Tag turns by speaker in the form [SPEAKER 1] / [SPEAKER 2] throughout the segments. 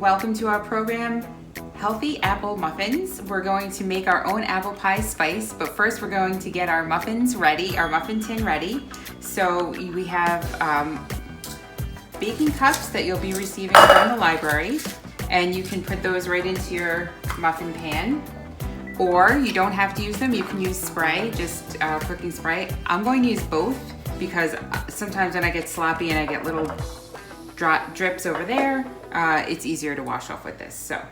[SPEAKER 1] Welcome to our program, Healthy Apple Muffins. We're going to make our own apple pie spice, but first we're going to get our muffins ready, our muffin tin ready. So we have baking cups that you'll be receiving from the library, and you can put those right into your muffin pan. Or you don't have to use them, you can use spray, just cooking spray. I'm going to use both because sometimes when I get sloppy and I get little drips over there, it's easier to wash off with this. So,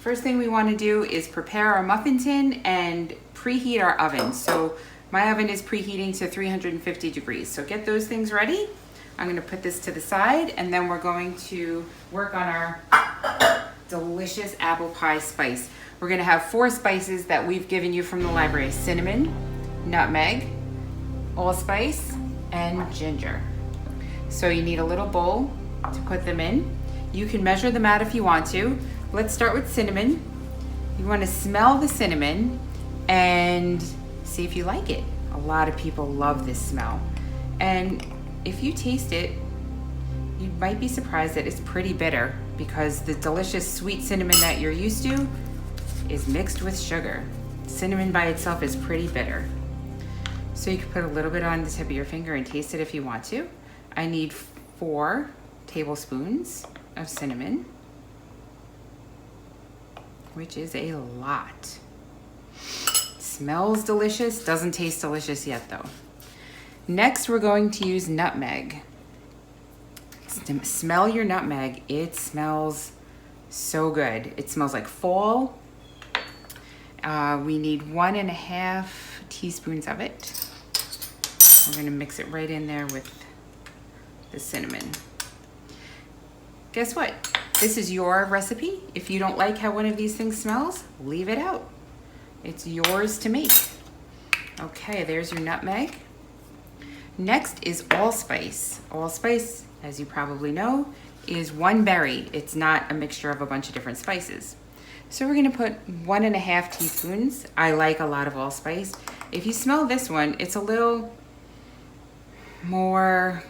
[SPEAKER 1] first thing we want to do is prepare our muffin tin and preheat our oven. So my oven is preheating to 350 degrees. So get those things ready. I'm going to put this to the side, and then we're going to work on our delicious apple pie spice. We're going to have 4 spices that we've given you from the library: cinnamon, nutmeg, allspice, and ginger. So you need a little bowl to put them in. You can measure them out if you want to. Let's start with cinnamon. You want to smell the cinnamon and see if you like it. A lot of people love this smell. And if you taste it, you might be surprised that it's pretty bitter because the delicious sweet cinnamon that you're used to is mixed with sugar. Cinnamon by itself is pretty bitter. So you can put a little bit on the tip of your finger and taste it if you want to. I need 4 tablespoons of cinnamon, which is a lot. Smells delicious, doesn't taste delicious yet though. Next, we're going to use nutmeg. Smell your nutmeg. It smells so good. It smells like fall. We need 1.5 teaspoons of it. We're gonna mix it right in there with the cinnamon. Guess what? This is your recipe. If you don't like how one of these things smells, leave it out. It's yours to make. Okay, there's your nutmeg. Next is allspice. Allspice, as you probably know, is 1 berry. It's not a mixture of a bunch of different spices. So we're gonna put 1.5 teaspoons. I like a lot of allspice. If you smell this one, it's a little more,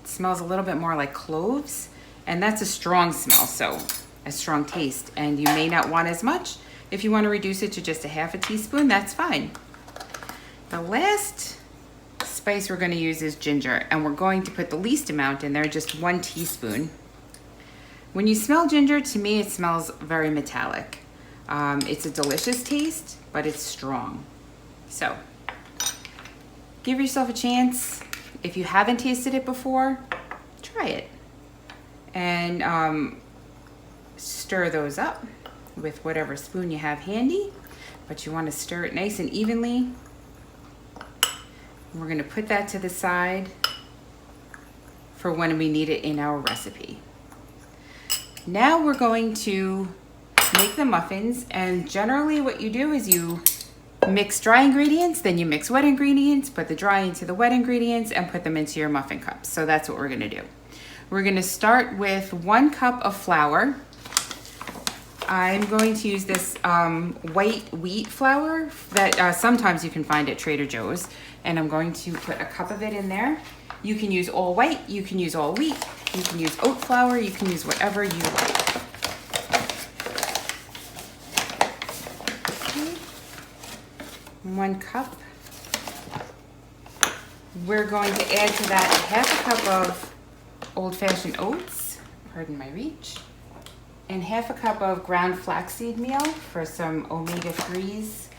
[SPEAKER 1] it smells a little bit more like cloves, and that's a strong smell, so a strong taste, and you may not want as much. If you want to reduce it to just 1/2 teaspoon, that's fine. The last spice we're going to use is ginger, and we're going to put the least amount in there, just 1 teaspoon. When you smell ginger, to me it smells very metallic. It's a delicious taste, but it's strong. So give yourself a chance. If you haven't tasted it before, try it. And stir those up with whatever spoon you have handy, but you want to stir it nice and evenly. We're going to put that to the side for when we need it in our recipe. Now we're going to make the muffins, and generally what you do is you mix dry ingredients, then you mix wet ingredients, put the dry into the wet ingredients, and put them into your muffin cups. So that's what we're going to do. We're going to start with 1 cup of flour. I'm going to use this white wheat flour that sometimes you can find at Trader Joe's, and I'm going to put a cup of it in there. You can use all white, you can use all wheat, you can use oat flour, you can use whatever you like. Okay. 1 cup. We're going to add to that 1/2 cup of old-fashioned oats, pardon my reach, and 1/2 cup of ground flaxseed meal for some omega-3s,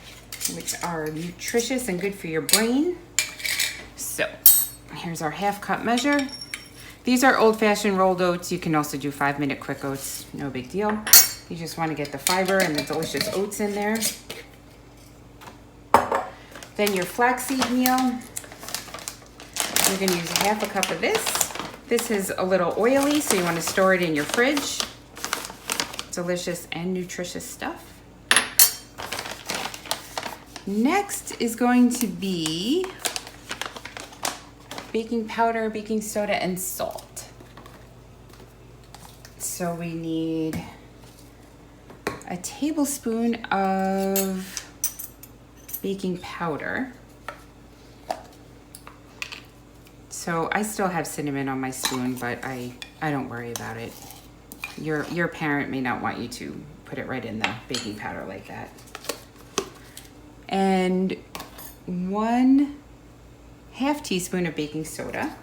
[SPEAKER 1] which are nutritious and good for your brain. So here's our 1/2 cup measure. These are old-fashioned rolled oats. You can also do 5-minute quick oats, no big deal. You just want to get the fiber and the delicious oats in there. Then your flaxseed meal. You're going to use 1/2 cup of this. This is a little oily, so you want to store it in your fridge. Delicious and nutritious stuff. Next is going to be baking powder, baking soda, and salt. So we need a tablespoon of baking powder. So I still have cinnamon on my spoon, but I don't worry about it. Your parent may not want you to put it right in the baking powder like that. And 1/2 teaspoon of baking soda.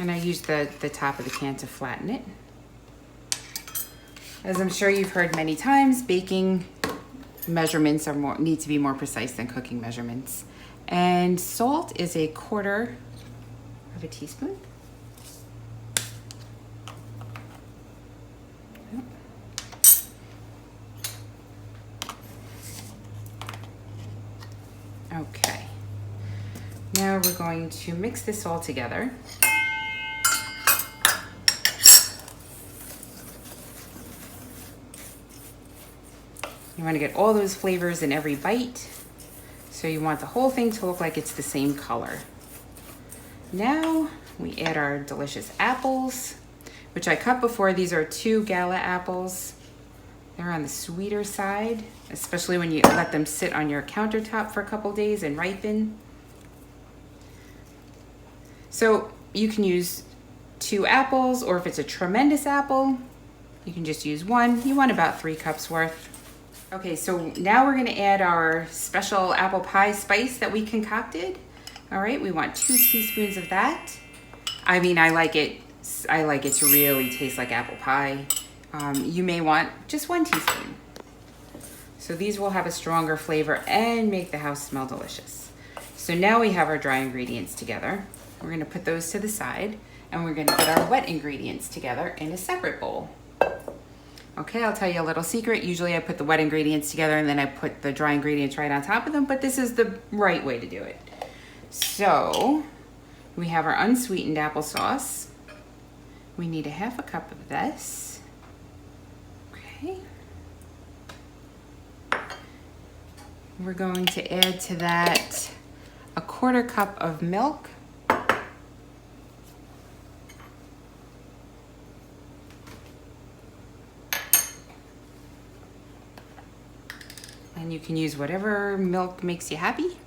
[SPEAKER 1] And I use the top of the can to flatten it. As I'm sure you've heard many times, baking measurements need to be more precise than cooking measurements. And salt is 1/4 of a teaspoon. Okay. Now we're going to mix this all together. You want to get all those flavors in every bite. So you want the whole thing to look like it's the same color. Now we add our delicious apples, which I cut before. These are 2 Gala apples. They're on the sweeter side, especially when you let them sit on your countertop for a couple days and ripen. So you can use 2 apples, or if it's a tremendous apple, you can just use 1. You want about 3 cups worth. Okay, so now we're gonna add our special apple pie spice that we concocted. All right, we want 2 teaspoons of that. I mean, I like it to really taste like apple pie. You may want just 1 teaspoon. So these will have a stronger flavor and make the house smell delicious. So now we have our dry ingredients together. We're gonna put those to the side, and we're gonna put our wet ingredients together in a separate bowl. Okay, I'll tell you a little secret. Usually I put the wet ingredients together and then I put the dry ingredients right on top of them, but this is the right way to do it. So we have our unsweetened applesauce. We need 1/2 cup of this. Okay. We're going to add to that 1/4 cup of milk. And you can use whatever milk makes you happy.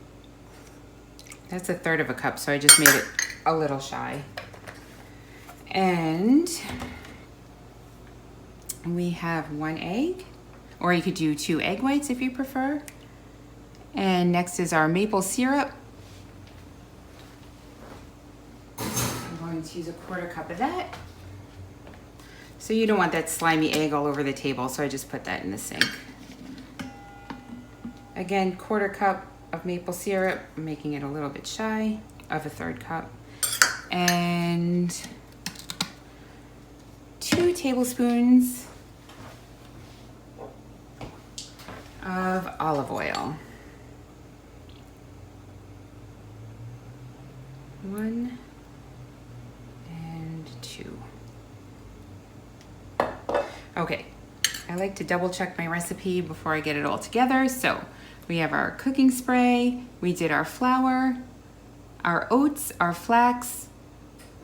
[SPEAKER 1] That's 1/3 cup, so I just made it a little shy. And we have 1 egg, or you could do 2 egg whites if you prefer. And next is our maple syrup. I'm going to use 1/4 cup of that. So you don't want that slimy egg all over the table, so I just put that in the sink. Again, 1/4 cup of maple syrup, I'm making it a little bit shy of 1/3 cup. And 2 tablespoons of olive oil. 1 and 2. Okay, I like to double check my recipe before I get it all together. So we have our cooking spray, we did our flour, our oats, our flax,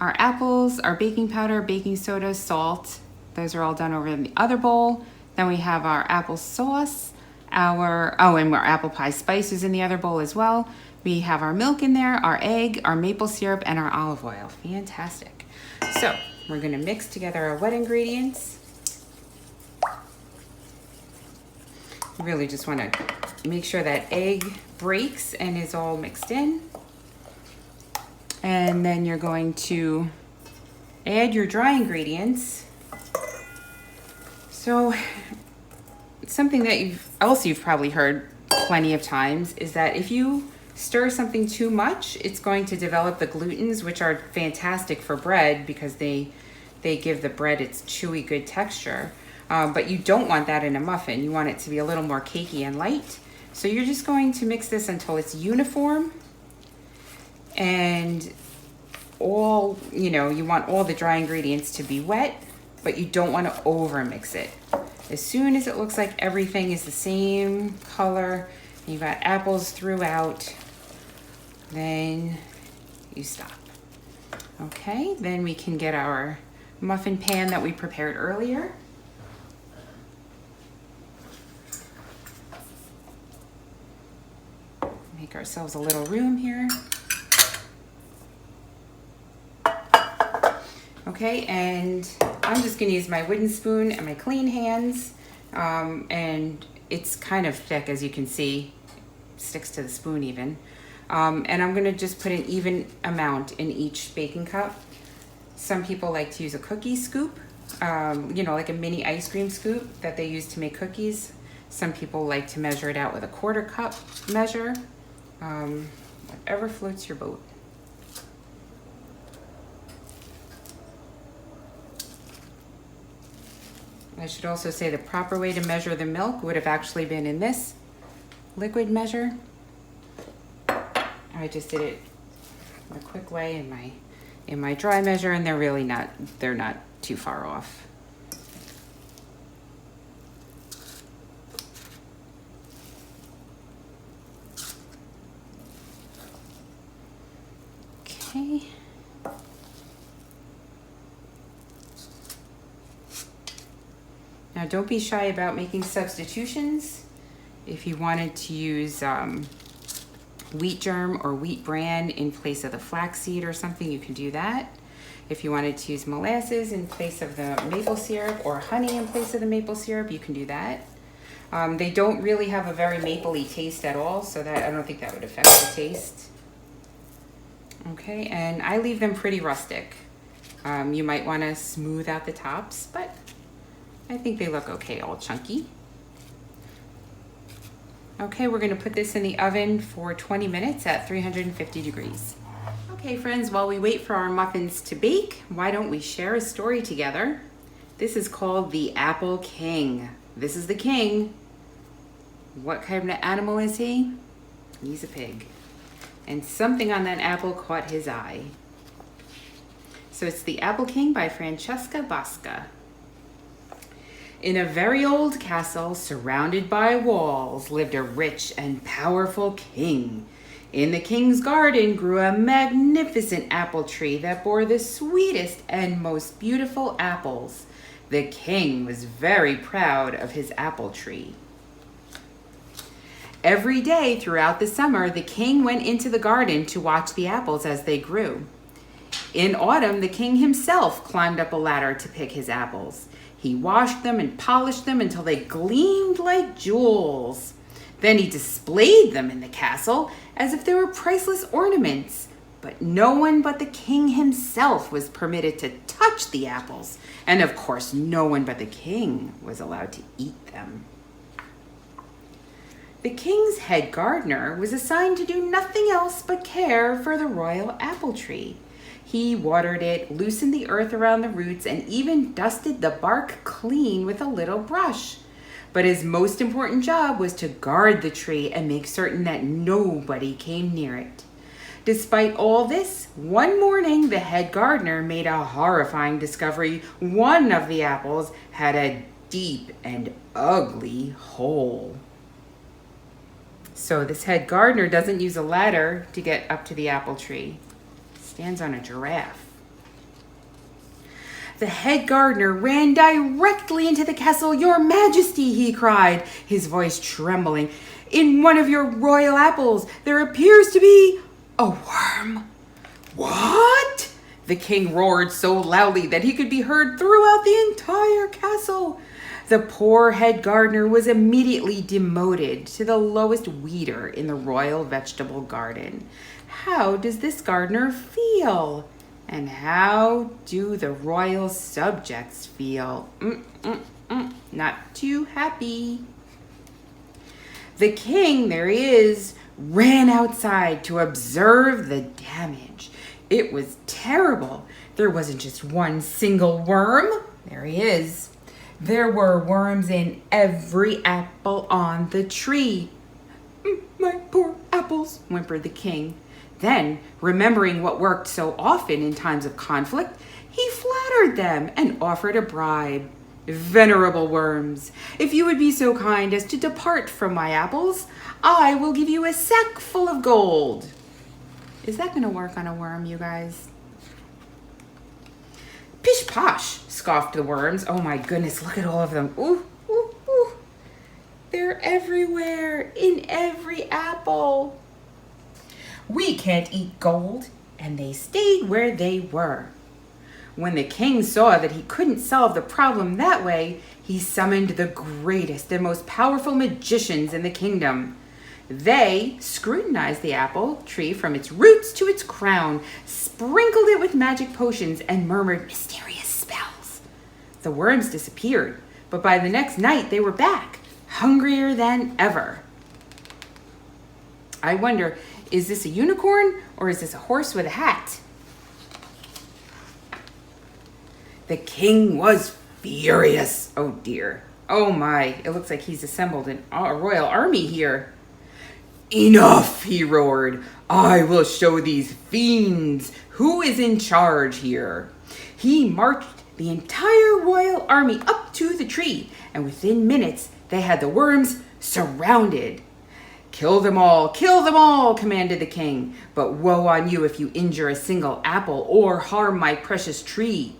[SPEAKER 1] our apples, our baking powder, baking soda, salt. Those are all done over in the other bowl. Then we have our apple sauce, and our apple pie spice is in the other bowl as well. We have our milk in there, our egg, our maple syrup, and our olive oil. Fantastic. So we're gonna mix together our wet ingredients. Really just wanna make sure that egg breaks and is all mixed in. And then you're going to add your dry ingredients. So something that you've probably heard plenty of times is that if you stir something too much, it's going to develop the glutens, which are fantastic for bread because they give the bread its chewy, good texture. But you don't want that in a muffin. You want it to be a little more cakey and light. So you're just going to mix this until it's uniform. And you want all the dry ingredients to be wet, but you don't want to over mix it. As soon as it looks like everything is the same color, and you've got apples throughout, then you stop. Okay, then we can get our muffin pan that we prepared earlier. Make Make ourselves a little room here. Okay, and I'm just gonna use my wooden spoon and my clean hands. And it's kind of thick, as you can see. It sticks to the spoon even. And I'm gonna just put an even amount in each baking cup. Some people like to use a cookie scoop, you know, like a mini ice cream scoop that they use to make cookies. Some people like to measure it out with a 1/4 cup measure. Whatever floats your boat. I should also say the proper way to measure the milk would have actually been in this liquid measure. I just did it in a quick way in my dry measure, and they're not too far off. Okay. Now don't be shy about making substitutions. If you wanted to use wheat germ or wheat bran in place of the flaxseed or something, you can do that. If you wanted to use molasses in place of the maple syrup or honey in place of the maple syrup, you can do that. They don't really have a very mapley taste at all, so that I don't think that would affect the taste. Okay, and I leave them pretty rustic. You might want to smooth out the tops, but I think they look okay, all chunky. Okay, we're gonna put this in the oven for 20 minutes at 350 degrees. Okay friends, while we wait for our muffins to bake, why don't we share a story together? This is called The Apple King. This is the king. What kind of animal is he? He's a pig. And something on that apple caught his eye. So it's The Apple King by Francesca Bosca. In a very old castle surrounded by walls lived a rich and powerful king. In the king's garden grew a magnificent apple tree that bore the sweetest and most beautiful apples. The king was very proud of his apple tree. Every day throughout the summer, the king went into the garden to watch the apples as they grew. In autumn, the king himself climbed up a ladder to pick his apples. He washed them and polished them until they gleamed like jewels. Then he displayed them in the castle as if they were priceless ornaments. But no one but the king himself was permitted to touch the apples. And of course, no one but the king was allowed to eat them. The king's head gardener was assigned to do nothing else but care for the royal apple tree. He watered it, loosened the earth around the roots, and even dusted the bark clean with a little brush. But his most important job was to guard the tree and make certain that nobody came near it. Despite all this, one morning the head gardener made a horrifying discovery. One of the apples had a deep and ugly hole. So this head gardener doesn't use a ladder to get up to the apple tree. Stands on a giraffe. The head gardener ran directly into the castle. "Your Majesty," he cried, his voice trembling, "in one of your royal apples there appears to be a worm." "What?" The king roared so loudly that he could be heard throughout the entire castle. The poor head gardener was immediately demoted to the lowest weeder in the royal vegetable garden. How does this gardener feel? And how do the royal subjects feel? Not too happy. The king, there he is, ran outside to observe the damage. It was terrible. There wasn't just one single worm. There he is. There were worms in every apple on the tree. "My poor apples," whimpered the king. Then, remembering what worked so often in times of conflict, he flattered them and offered a bribe. "Venerable worms, if you would be so kind as to depart from my apples, I will give you a sack full of gold." Is that going to work on a worm, you guys? "Pish posh," scoffed the worms. "Oh my goodness, look at all of them. Ooh, ooh. They're everywhere, in every apple." We can't eat gold. And they stayed where they were. When the king saw that he couldn't solve the problem that way, he summoned the greatest and most powerful magicians in the kingdom. They scrutinized the apple tree from its roots to its crown, sprinkled it with magic potions, and murmured mysterious spells. The worms disappeared, but by the next night they were back, hungrier than ever. I wonder, is this a unicorn or is this a horse with a hat? The king was furious. Oh dear. Oh my, it looks like he's assembled a royal army here. Enough, he roared. I will show these fiends who is in charge here. He marched the entire royal army up to the tree, and within minutes they had the worms surrounded. Kill them all, commanded the king. But woe on you if you injure a single apple or harm my precious tree.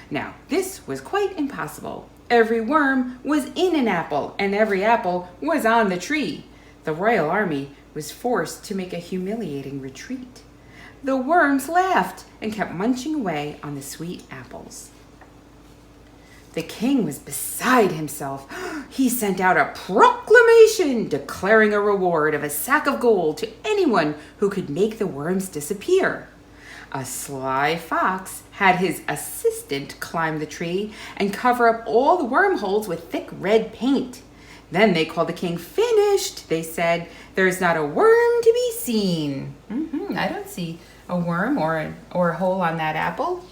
[SPEAKER 1] Now, this was quite impossible. Every worm was in an apple, and every apple was on the tree. The royal army was forced to make a humiliating retreat. The worms laughed and kept munching away on the sweet apples. The king was beside himself. He sent out a proclamation declaring a reward of a sack of gold to anyone who could make the worms disappear. A sly fox had his assistant climb the tree and cover up all the wormholes with thick red paint. Then they called the king. Finished, they said. There's not a worm to be seen. I don't see a worm or a hole on that apple.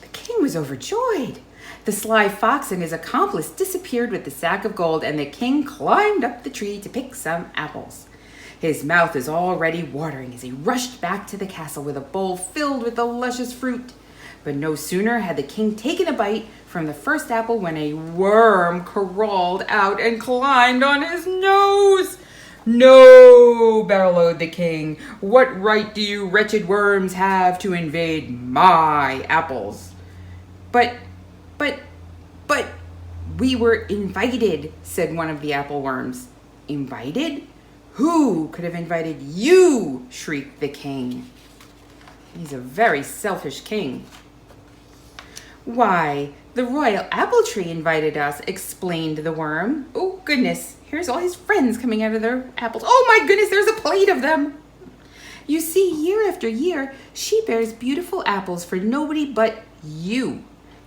[SPEAKER 1] The king was overjoyed. The sly fox and his accomplice disappeared with the sack of gold, and the king climbed up the tree to pick some apples. His mouth was already watering as he rushed back to the castle with a bowl filled with the luscious fruit. But no sooner had the king taken a bite from the first apple when a worm crawled out and climbed on his nose. No, bellowed the king. What right do you wretched worms have to invade my apples? But, we were invited, said one of the apple worms. Invited? Who could have invited you? Shrieked the king. He's a very selfish king. Why, the royal apple tree invited us, explained the worm. Oh, goodness, here's all his friends coming out of their apples. Oh, my goodness, there's a plate of them. You see, year after year, she bears beautiful apples for nobody but you.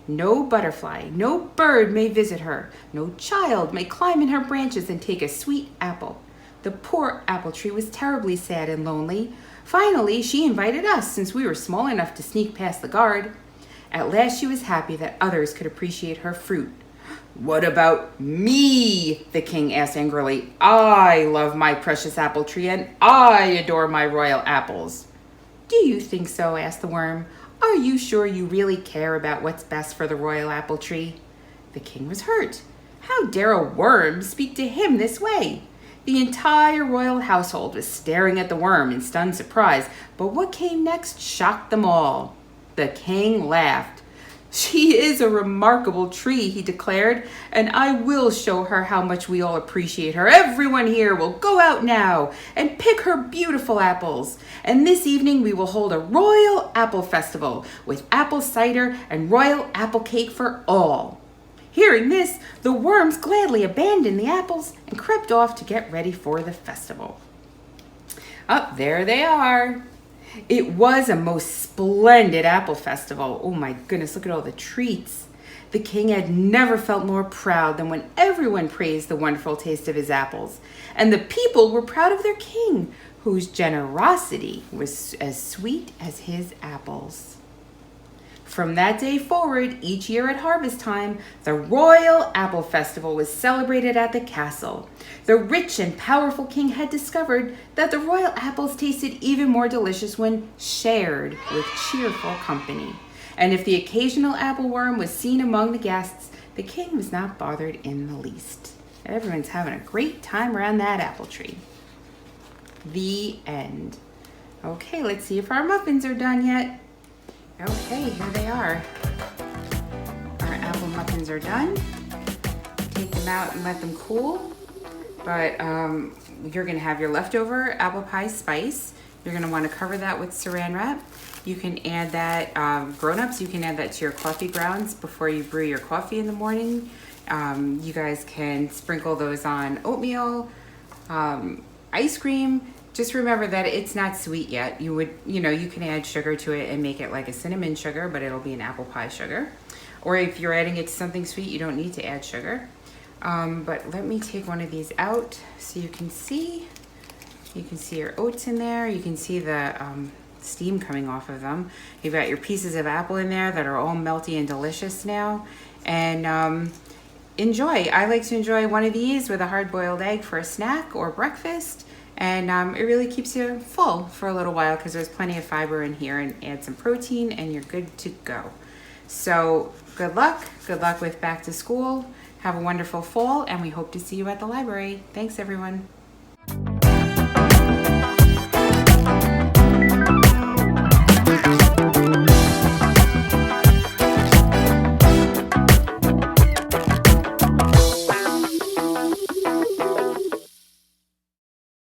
[SPEAKER 1] No butterfly, no bird may visit her. No child may climb in her branches and take a sweet apple. The poor apple tree was terribly sad and lonely. Finally, she invited us, since we were small enough to sneak past the guard. At last she was happy that others could appreciate her fruit. What about me? The king asked angrily. I love my precious apple tree, and I adore my royal apples. Do you think so? Asked the worm. Are you sure you really care about what's best for the royal apple tree? The king was hurt. How dare a worm speak to him this way? The entire royal household was staring at the worm in stunned surprise, but what came next shocked them all. The king laughed. She is a remarkable tree, he declared, and I will show her how much we all appreciate her. Everyone here will go out now and pick her beautiful apples. And this evening we will hold a royal apple festival with apple cider and royal apple cake for all. Hearing this, the worms gladly abandoned the apples and crept off to get ready for the festival. Up there they are. It was a most splendid apple festival. Oh my goodness, look at all the treats. The king had never felt more proud than when everyone praised the wonderful taste of his apples. And the people were proud of their king, whose generosity was as sweet as his apples. From that day forward, each year at harvest time, the Royal Apple Festival was celebrated at the castle. The rich and powerful king had discovered that the royal apples tasted even more delicious when shared with cheerful company. And if the occasional apple worm was seen among the guests, the king was not bothered in the least. Everyone's having a great time around that apple tree. The end. Okay, let's see if our muffins are done yet. Okay, here they are. Our apple muffins are done. Take them out and let them cool. But you're gonna have your leftover apple pie spice. You're gonna wanna cover that with saran wrap. You can add that, grown-ups, you can add that to your coffee grounds before you brew your coffee in the morning. You guys can sprinkle those on oatmeal, ice cream. Just remember that it's not sweet yet. You can add sugar to it and make it like a cinnamon sugar, but it'll be an apple pie sugar. Or if you're adding it to something sweet, you don't need to add sugar. But let me take one of these out so you can see. You can see your oats in there. You can see the steam coming off of them. You've got your pieces of apple in there that are all melty and delicious now. And enjoy. I like to enjoy one of these with a hard-boiled egg for a snack or breakfast. And it really keeps you full for a little while because there's plenty of fiber in here, and add some protein and you're good to go. So good luck with back to school. Have a wonderful fall, and we hope to see you at the library. Thanks, everyone.